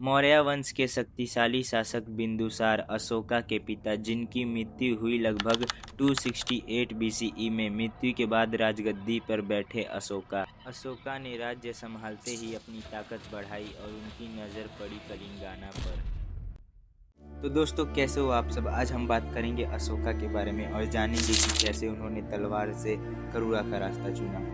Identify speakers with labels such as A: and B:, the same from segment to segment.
A: मौर्य वंश के शक्तिशाली शासक बिंदुसार अशोका के पिता, जिनकी मृत्यु हुई लगभग 268 बीसीई में। मृत्यु के बाद राजगद्दी पर बैठे अशोका ने राज्य संभालते ही अपनी ताकत बढ़ाई और उनकी नज़र पड़ी कलिंगाना पर। तो दोस्तों, कैसे हो आप सब। आज हम बात करेंगे अशोका के बारे में और जानेंगे कि कैसे उन्होंने तलवार से करुणा का रास्ता चुना।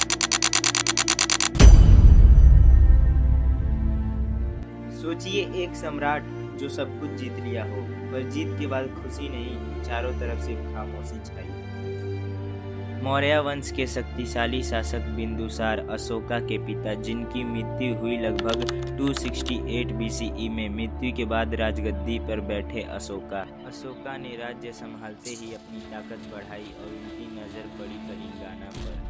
A: सोचिए, एक सम्राट जो सब कुछ जीत लिया हो, पर जीत के बाद खुशी नहीं, चारों तरफ सिर्फ खामोशी छाई। मौर्य वंश के शक्तिशाली शासक बिंदुसार अशोका के पिता, जिनकी मृत्यु हुई लगभग 268 बीसीई में। मृत्यु के बाद राजगद्दी पर बैठे अशोका ने राज्य संभालते ही अपनी ताकत बढ़ाई और उनकी नज़र पड़ी कलिंगाना पर।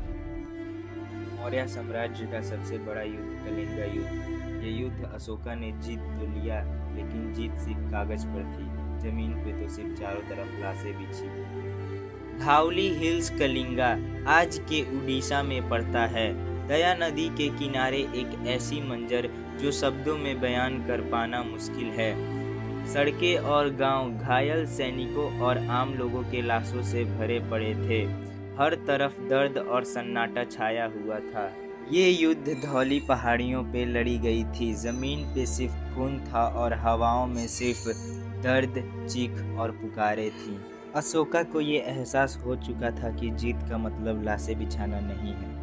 A: मौर्य साम्राज्य का सबसे बड़ा युद्ध कलिंगा युद्ध। ये युद्ध अशोका ने जीत तो लिया, लेकिन जीत सिर्फ कागज पर थी। जमीन पे तो सिर्फ चारों तरफ लाशें बिछी। धाउली हिल्स कलिंगा आज के उड़ीसा में पड़ता है। दया नदी के किनारे एक ऐसी मंजर जो शब्दों में बयान कर पाना मुश्किल है। सड़कें और गांव घायल सैनिकों और आम लोगों के लाशों से भरे पड़े थे। हर तरफ दर्द और सन्नाटा छाया हुआ था। ये युद्ध धौली पहाड़ियों पे लड़ी गई थी। जमीन पे सिर्फ खून था और हवाओं में सिर्फ दर्द, चीख और पुकारें थीं। अशोका को ये एहसास हो चुका था कि जीत का मतलब लाशें बिछाना नहीं है।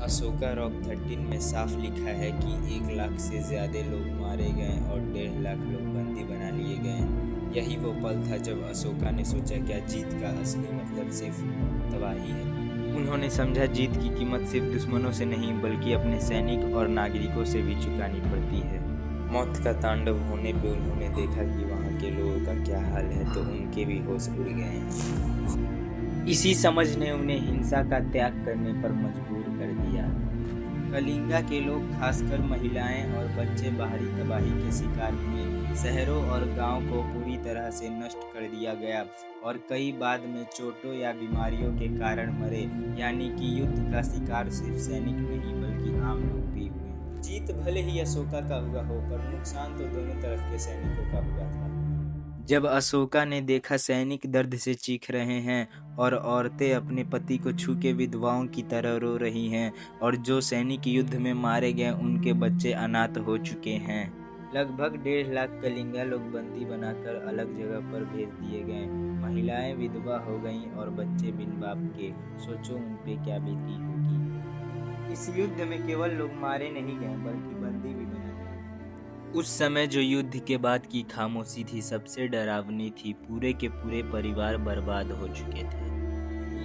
A: अशोका रॉक 13 में साफ लिखा है कि 1 लाख से ज़्यादा लोग मारे गए और 1.5 लाख लोग बंदी बना लिए गए। यही वो पल था जब अशोका ने सोचा, क्या जीत का असली मतलब सिर्फ तबाही है। उन्होंने समझा, जीत की कीमत सिर्फ दुश्मनों से नहीं, बल्कि अपने सैनिक और नागरिकों से भी चुकानी पड़ती है। मौत का तांडव होने पे उन्होंने देखा कि वहाँ के लोगों का क्या हाल है, तो उनके भी होश उड़ गए। इसी समझ ने उन्हें हिंसा का त्याग करने पर मजबूर कर दिया। कलिंगा के लोग, खासकर महिलाएं और बच्चे, बाहरी तबाही के शिकार हुए। शहरों और गांव को पूरी तरह से नष्ट कर दिया गया और कई बाद में चोटों या बीमारियों के कारण मरे। यानी कि युद्ध का शिकार सिर्फ सैनिक नहीं, बल्कि आम लोग भी हुए। जीत भले ही अशोका का हुआ हो, पर नुकसान तो दोनों तरफ के सैनिकों का हुआ था। जब अशोका ने देखा सैनिक दर्द से चीख रहे हैं और औरतें अपने पति को छू के विधवाओं की तरह रो रही हैं, और जो सैनिक युद्ध में मारे गए उनके बच्चे अनाथ हो चुके हैं। लगभग 1.5 लाख कलिंगा लोग बंदी बनाकर अलग जगह पर भेज दिए गए। महिलाएं विधवा हो गईं और बच्चे बिन बाप के। सोचो उन पे क्या बीती होगी। इस युद्ध में केवल लोग मारे नहीं गए, बल्कि बंदी भी बना गए। उस समय जो युद्ध के बाद की खामोशी थी, सबसे डरावनी थी। पूरे के पूरे परिवार बर्बाद हो चुके थे।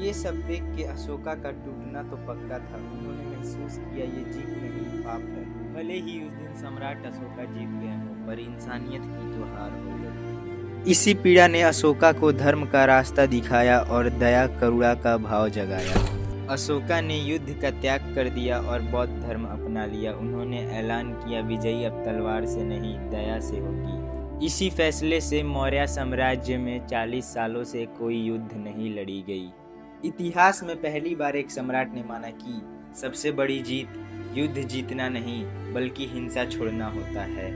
A: ये सब देख के अशोका का टूटना तो पक्का था। उन्होंने महसूस किया, ये जीत नहीं, पाप है। भले ही उस दिन सम्राट अशोका जीत गए हों, पर इंसानियत की तो हार हो गई। इसी पीड़ा ने अशोका को धर्म का रास्ता दिखाया और दया करुणा का भाव जगाया। अशोका ने युद्ध का त्याग कर दिया और बौद्ध धर्म अपना लिया। उन्होंने ऐलान किया, विजयी अब तलवार से नहीं, दया से होगी। इसी फैसले से मौर्य साम्राज्य में 40 सालों से कोई युद्ध नहीं लड़ी गई। इतिहास में पहली बार एक सम्राट ने माना कि सबसे बड़ी जीत युद्ध जीतना नहीं, बल्कि हिंसा छोड़ना होता है।